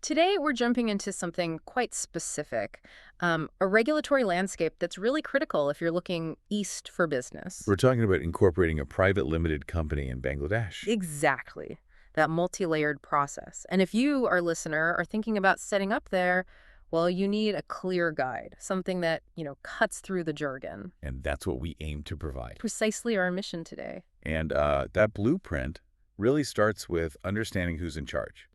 Today, we're jumping into something quite specific, a regulatory landscape that's really critical if you're looking east for business. We're talking about incorporating a private limited company in Bangladesh. Exactly, that multi-layered process. And if you, our listener, are thinking about setting up there, well, you need a clear guide, something that, cuts through the jargon. And that's what we aim to provide. Precisely our mission today. And that blueprint really starts with understanding who's in charge.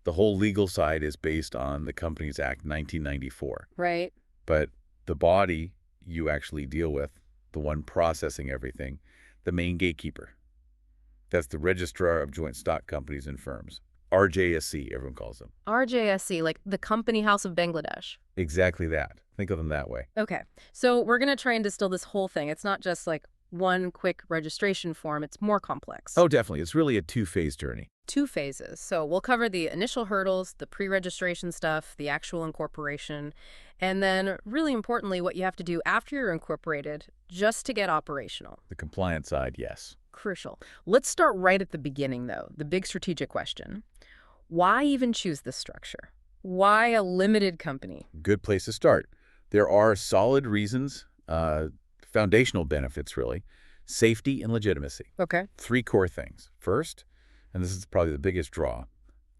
The whole legal side is based on the Companies Act 1994. Right. But the body you actually deal with, the one processing everything, the main gatekeeper, that's the Registrar of Joint Stock Companies and Firms. RJSC, everyone calls them. RJSC, like the Company House of Bangladesh. Exactly that. Think of them that way. Okay, so we're going to try and distill this whole thing. It's not just like one quick registration form. It's more complex. Oh, definitely. It's really a two-phase journey. 2 phases. So we'll cover the initial hurdles, the pre-registration stuff, the actual incorporation, and then really importantly, what you have to do after you're incorporated just to get operational. The compliance side, yes. Crucial. Let's start right at the beginning, though, the big strategic question. Why even choose this structure? Why a limited company? Good place to start. There are solid reasons, foundational benefits, really. Safety and legitimacy. Okay. 3 core things. First, and this is probably the biggest draw,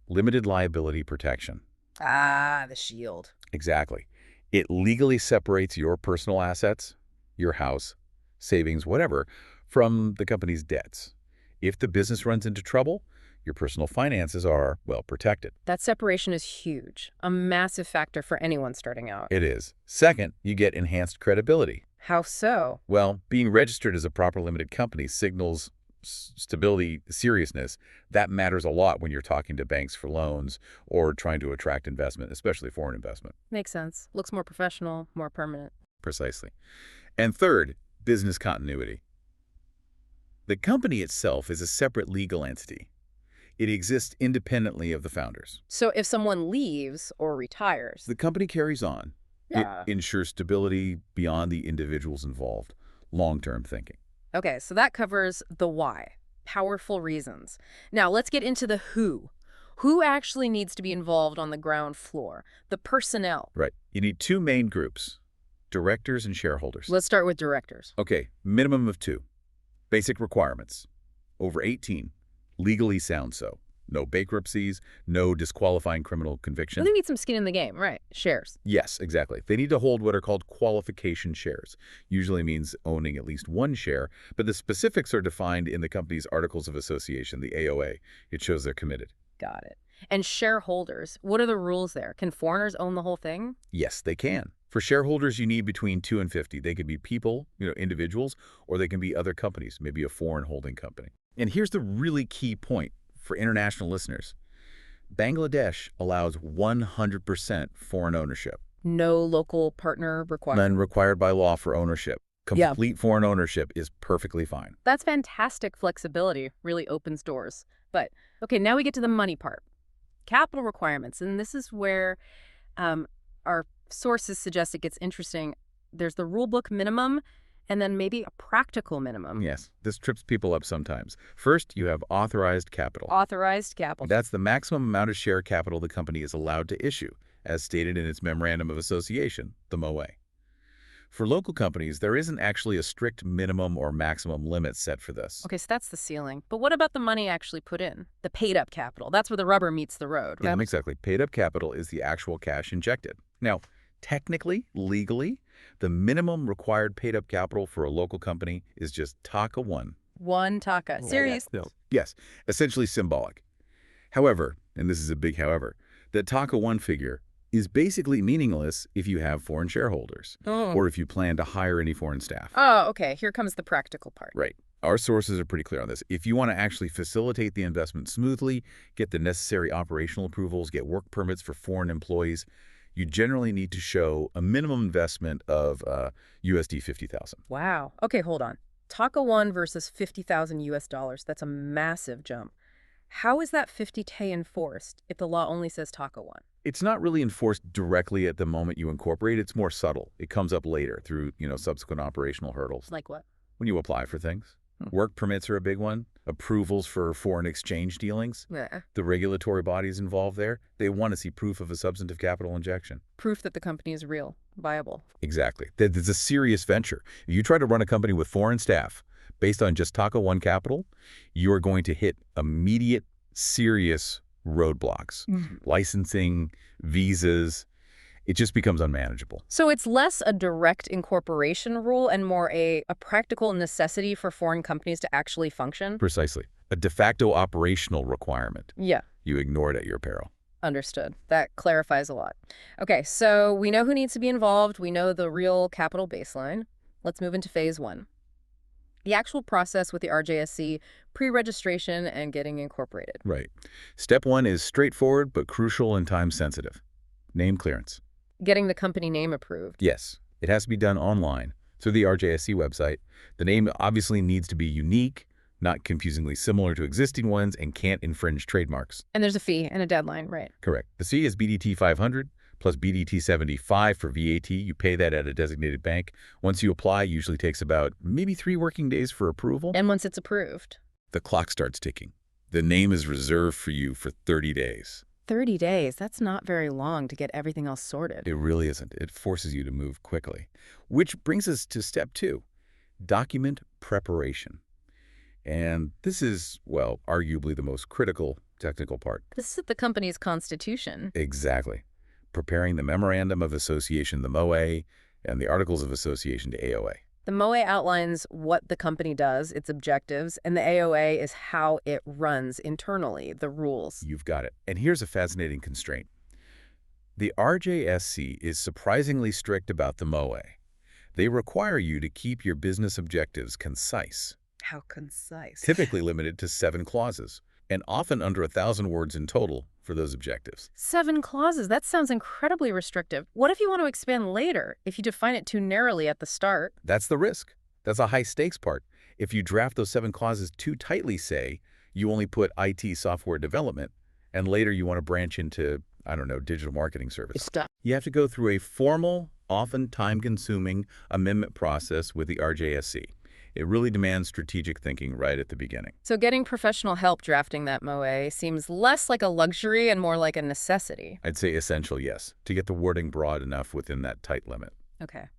limited liability protection. Ah, the shield. Exactly. It legally separates your personal assets, your house, savings, whatever, from the company's debts. If the business runs into trouble, your personal finances are, well, protected. That separation is huge, a massive factor for anyone starting out. It is. Second, you get enhanced credibility. How so? Well, being registered as a proper limited company signals stability, seriousness. That matters a lot when you're talking to banks for loans or trying to attract investment, especially foreign investment. Makes sense. Looks more professional, more permanent. Precisely. And third, business continuity. The company itself is a separate legal entity. It exists independently of the founders. So if someone leaves or retires, The company carries on. Yeah. It ensures stability beyond the individuals involved. Long-term thinking. Okay, so that covers the why. Powerful reasons. Now let's get into the who. Who actually needs to be involved on the ground floor? The personnel. Right. You need 2 main groups, directors and shareholders. Let's start with directors. Okay, minimum of 2. Basic requirements. Over 18. Legally sound so. No bankruptcies, no disqualifying criminal conviction. Well, they need some skin in the game, right? Shares. Yes, exactly. They need to hold what are called qualification shares. Usually means owning at least 1 share, but the specifics are defined in the company's Articles of Association, the AOA. It shows they're committed. Got it. And shareholders, what are the rules there? Can foreigners own the whole thing? Yes, they can. For shareholders, you need between 2 and 50. They could be people, individuals, or they can be other companies, maybe a foreign holding company. And here's the really key point for international listeners. Bangladesh allows 100% foreign ownership. No local partner required. None required by law for ownership. Yeah. Complete foreign ownership is perfectly fine. That's fantastic flexibility, really opens doors. But, okay, now we get to the money part. Capital requirements, and this is where our sources suggest it gets interesting. There's the rule book minimum, and then maybe a practical minimum. Yes, this trips people up sometimes. First, you have authorized capital. Authorized capital. That's the maximum amount of share capital the company is allowed to issue, as stated in its Memorandum of Association, the MOA. For local companies, there isn't actually a strict minimum or maximum limit set for this. Okay, so that's the ceiling. But what about the money actually put in? The paid-up capital. That's where the rubber meets the road, right? Yeah, exactly. Paid-up capital is the actual cash injected. Now, technically, legally, the minimum required paid-up capital for a local company is just Taka 1. 1 taka. Serious? Yes, essentially symbolic. However, and this is a big however, the Taka 1 figure is basically meaningless if you have foreign shareholders or if you plan to hire any foreign staff. Oh, okay. Here comes the practical part. Right. Our sources are pretty clear on this. If you want to actually facilitate the investment smoothly, get the necessary operational approvals, get work permits for foreign employees, you generally need to show a minimum investment of USD 50,000. Wow. Okay, hold on. Taka 1 versus 50,000 US dollars. That's a massive jump. How is that 50K enforced if the law only says Taka 1? It's not really enforced directly at the moment you incorporate. It's more subtle. It comes up later through, subsequent operational hurdles. Like what? When you apply for things. Work permits are a big one. Approvals for foreign exchange dealings. Yeah. The regulatory bodies involved there, they want to see proof of a substantive capital injection. Proof that the company is real, viable. Exactly. That it's a serious venture. If you try to run a company with foreign staff based on just Taco One capital, you are going to hit immediate, serious roadblocks. Licensing, visas, it just becomes unmanageable. So it's less a direct incorporation rule and more a practical necessity for foreign companies to actually function? Precisely. A de facto operational requirement. Yeah. You ignore it at your peril. Understood. That clarifies a lot. Okay, so we know who needs to be involved. We know the real capital baseline. Let's move into phase one. The actual process with the RJSC, pre-registration and getting incorporated. Right. Step one is straightforward but crucial and time-sensitive. Name clearance. Getting the company name approved. Yes, it has to be done online through the RJSC website. The name obviously needs to be unique, not confusingly similar to existing ones, and can't infringe trademarks. And there's a fee and a deadline, right? Correct. The fee is BDT 500 plus BDT 75 for VAT. You pay that at a designated bank. Once you apply, it usually takes about maybe 3 working days for approval. And once it's approved? The clock starts ticking. The name is reserved for you for 30 days. 30 days, that's not very long to get everything else sorted. It really isn't. It forces you to move quickly. Which brings us to step 2, document preparation. And this is, well, arguably the most critical technical part. This is the company's constitution. Exactly. Preparing the Memorandum of Association, the MOA, and the Articles of Association to AOA. The MOA outlines what the company does, its objectives, and the AOA is how it runs internally, the rules. You've got it. And here's a fascinating constraint. The RJSC is surprisingly strict about the MOA. They require you to keep your business objectives concise. How concise. Typically limited to 7 clauses, and often under 1,000 words in total for those objectives. 7 clauses, that sounds incredibly restrictive. What if you want to expand later, if you define it too narrowly at the start? That's the risk. That's a high-stakes part. If you draft those 7 clauses too tightly, say, you only put IT software development, and later you want to branch into, I don't know, digital marketing service. You have to go through a formal, often time-consuming amendment process with the RJSC. It really demands strategic thinking right at the beginning. So getting professional help drafting that MOA seems less like a luxury and more like a necessity. I'd say essential, yes, to get the wording broad enough within that tight limit. Okay.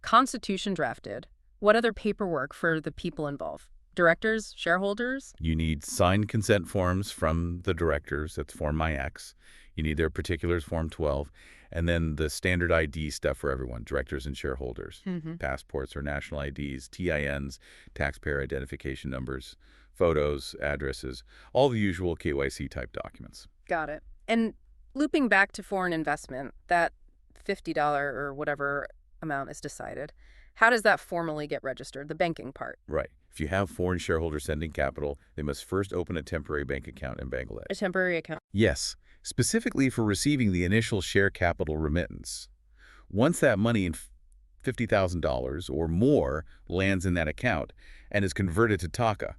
Constitution drafted. What other paperwork for the people involved? Directors? Shareholders? You need signed consent forms from the directors. That's Form IX. You need their particulars, Form 12. And then the standard ID stuff for everyone, directors and shareholders. Passports or national IDs, TINs, taxpayer identification numbers, photos, addresses, all the usual KYC-type documents. Got it. And looping back to foreign investment, that $50 or whatever amount is decided, how does that formally get registered, the banking part? Right. If you have foreign shareholders sending capital, they must first open a temporary bank account in Bangladesh. A temporary account? Yes, specifically for receiving the initial share capital remittance. Once that money in $50,000 or more lands in that account and is converted to Taka,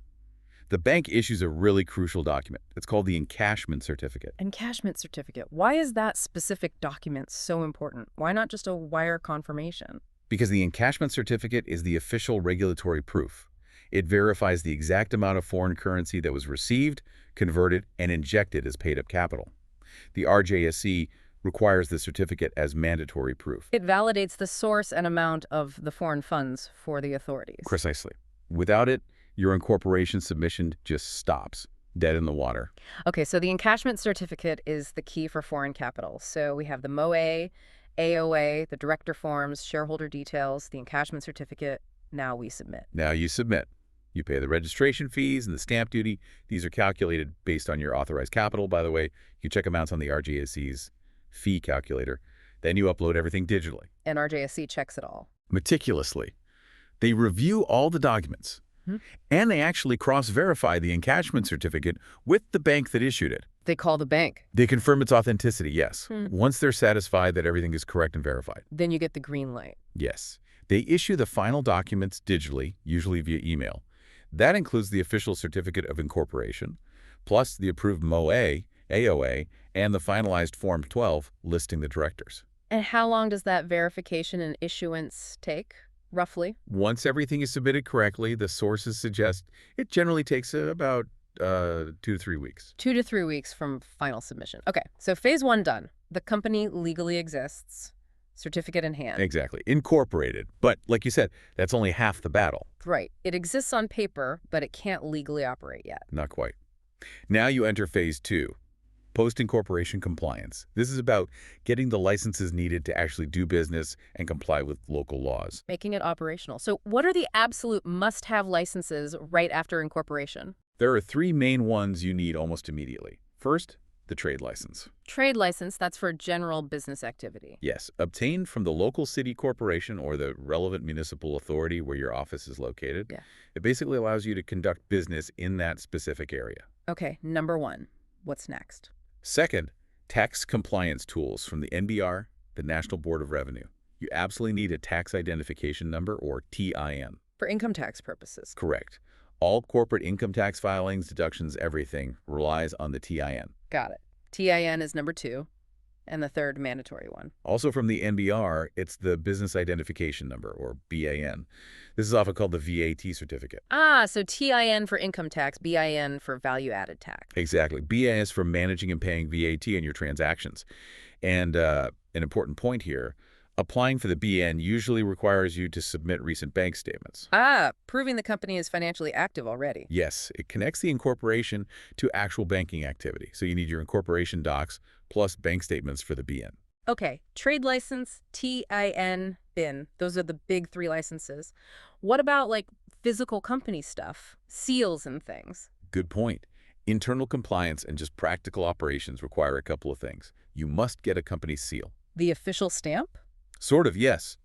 the bank issues a really crucial document. It's called the encashment certificate. Encashment certificate. Why is that specific document so important? Why not just a wire confirmation? Because the encashment certificate is the official regulatory proof. It verifies the exact amount of foreign currency that was received, converted, and injected as paid-up capital. The RJSC requires the certificate as mandatory proof. It validates the source and amount of the foreign funds for the authorities. Precisely. Without it, your incorporation submission just stops, dead in the water. Okay, so the encashment certificate is the key for foreign capital. So we have the MOA, AOA, the director forms, shareholder details, the encashment certificate. Now we submit. Now you submit. You pay the registration fees and the stamp duty. These are calculated based on your authorized capital, by the way. You can check amounts on the RJSC's fee calculator. Then you upload everything digitally. And RJSC checks it all. Meticulously. They review all the documents. And they actually cross-verify the encashment certificate with the bank that issued it. They call the bank. They confirm its authenticity, yes. Once they're satisfied that everything is correct and verified. Then you get the green light. Yes. They issue the final documents digitally, usually via email. That includes the official certificate of incorporation, plus the approved MOA, AOA, and the finalized Form 12 listing the directors. And how long does that verification and issuance take? roughly? Once everything is submitted correctly, the sources suggest it generally takes about 2 to 3 weeks. 2 to 3 weeks from final submission. Okay, so phase one done. The company legally exists. Certificate in hand. Exactly. Incorporated. But like you said, that's only half the battle. Right. It exists on paper, but it can't legally operate yet. Not quite. Now you enter phase two, post-incorporation compliance. This is about getting the licenses needed to actually do business and comply with local laws. Making it operational. So what are the absolute must-have licenses right after incorporation? There are three main ones you need almost immediately. First, the trade license. Trade license, that's for general business activity. Yes, obtained from the local city corporation or the relevant municipal authority where your office is located. Yeah. It basically allows you to conduct business in that specific area. Okay, number one. What's next? Second, tax compliance tools from the NBR, the National Board of Revenue. You absolutely need a tax identification number, or TIN. For income tax purposes. Correct. All corporate income tax filings, deductions, everything relies on the TIN. Got it. TIN is number two, and the third mandatory one. Also from the NBR, it's the Business Identification Number, or BAN. This is often called the VAT certificate. Ah, so TIN for income tax, BIN for value-added tax. Exactly. BAN is for managing and paying VAT in your transactions. And an important point here, applying for the BN usually requires you to submit recent bank statements. Ah, proving the company is financially active already. Yes, it connects the incorporation to actual banking activity. So you need your incorporation docs plus bank statements for the BN. Okay, trade license, TIN, BIN. Those are the big three licenses. What about, like, physical company stuff, seals and things? Good point. Internal compliance and just practical operations require a couple of things. You must get a company seal. The official stamp? Sort of, yes.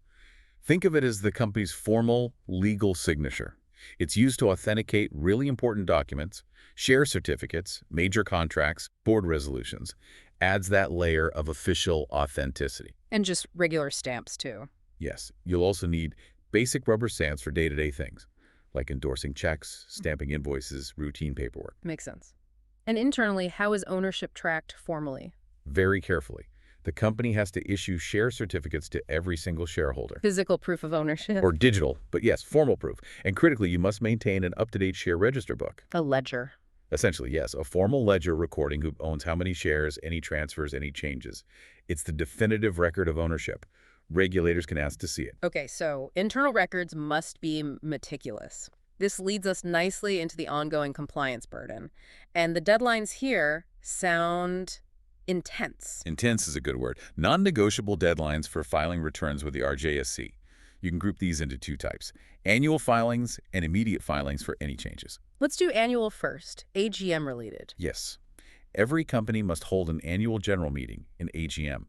Think of it as the company's formal legal signature. It's used to authenticate really important documents, share certificates, major contracts, board resolutions. Adds that layer of official authenticity. And just regular stamps, too. Yes, you'll also need basic rubber stamps for day-to-day things, like endorsing checks, stamping invoices, routine paperwork. Makes sense. And internally, how is ownership tracked formally? Very carefully. The company has to issue share certificates to every single shareholder. Physical proof of ownership? Or digital, but yes, formal proof. And critically, you must maintain an up-to-date share register book. A ledger. Essentially, yes, a formal ledger recording who owns how many shares, any transfers, any changes. It's the definitive record of ownership. Regulators can ask to see it. Okay, so internal records must be meticulous. This leads us nicely into the ongoing compliance burden. And the deadlines here sound intense. Intense is a good word. Non-negotiable deadlines for filing returns with the RJSC. You can group these into two types: annual filings and immediate filings for any changes. Let's do annual first, AGM related. Yes. Every company must hold an annual general meeting, an AGM.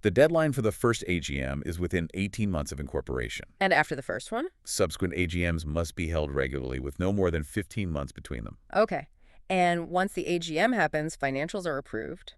The deadline for the first AGM is within 18 months of incorporation. And after the first one? Subsequent AGMs must be held regularly with no more than 15 months between them. Okay. And once the AGM happens, financials are approved.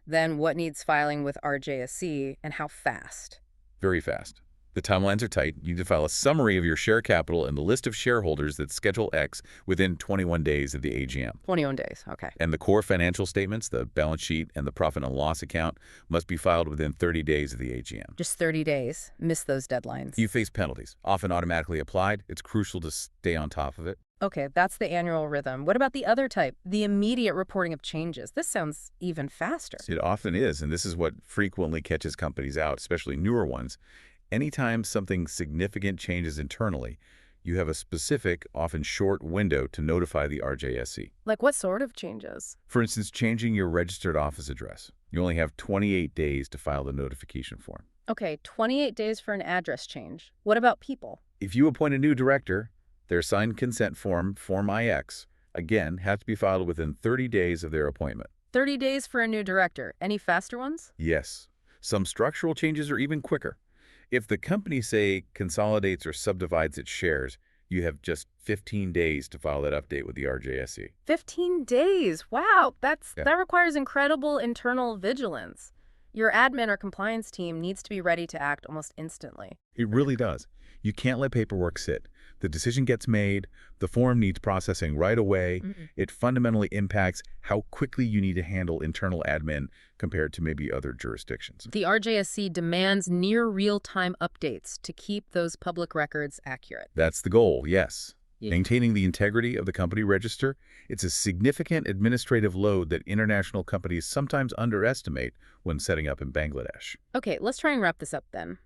Then what needs filing with RJSC and how fast? Very fast. The timelines are tight. You need to file a summary of your share capital and the list of shareholders that Schedule X within 21 days of the AGM. 21 days, okay. And the core financial statements, the balance sheet and the profit and loss account, must be filed within 30 days of the AGM. Just 30 days. Miss those deadlines. You face penalties, often automatically applied. It's crucial to stay on top of it. Okay, that's the annual rhythm. What about the other type, the immediate reporting of changes? This sounds even faster. It often is, and this is what frequently catches companies out, especially newer ones. Anytime something significant changes internally, you have a specific, often short window to notify the RJSC. Like what sort of changes? For instance, changing your registered office address. You only have 28 days to file the notification form. Okay, 28 days for an address change. What about people? If you appoint a new director, their signed consent form, Form IX, again, has to be filed within 30 days of their appointment. 30 days for a new director. Any faster ones? Yes. Some structural changes are even quicker. If the company, say, consolidates or subdivides its shares, you have just 15 days to file that update with the RJSC. 15 days. Wow, that Yeah. requires incredible internal vigilance. Your admin or compliance team needs to be ready to act almost instantly. It really does. You can't let paperwork sit. The decision gets made, the form needs processing right away. It fundamentally impacts how quickly you need to handle internal admin compared to maybe other jurisdictions. The RJSC demands near real-time updates to keep those public records accurate. That's the goal, yes. Yeah. Maintaining the integrity of the company register, it's a significant administrative load that international companies sometimes underestimate when setting up in Bangladesh. Okay, let's try and wrap this up then.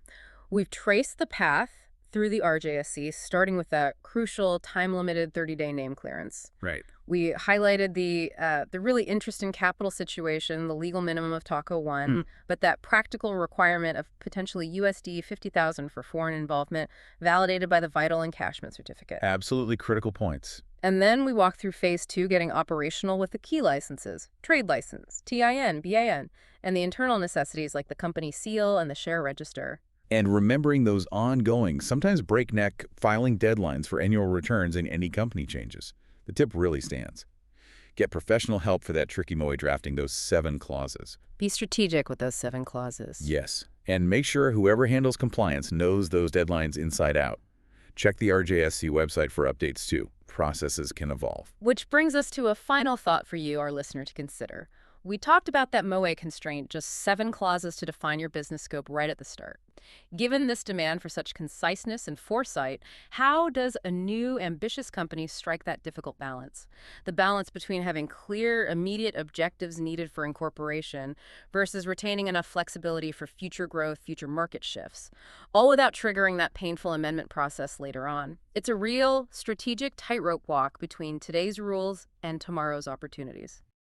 We've traced the path through the RJSC, starting with that crucial time-limited 30-day name clearance. Right. We highlighted the really interesting capital situation, the legal minimum of TACO 1, but that practical requirement of potentially USD 50,000 for foreign involvement, validated by the vital encashment certificate. Absolutely critical points. And then we walked through phase 2, getting operational with the key licenses, trade license, TIN, BAN, and the internal necessities like the company seal and the share register. And remembering those ongoing, sometimes breakneck filing deadlines for annual returns and any company changes. The tip really stands. Get professional help for that tricky moe drafting those 7 clauses. Be strategic with those 7 clauses. Yes. And make sure whoever handles compliance knows those deadlines inside out. Check the RJSC website for updates too. Processes can evolve. Which brings us to a final thought for you, our listener, to consider. We talked about that MOA constraint, just 7 clauses to define your business scope right at the start. Given this demand for such conciseness and foresight, how does a new, ambitious company strike that difficult balance? The balance between having clear, immediate objectives needed for incorporation versus retaining enough flexibility for future growth, future market shifts, all without triggering that painful amendment process later on. It's a real, strategic tightrope walk between today's rules and tomorrow's opportunities.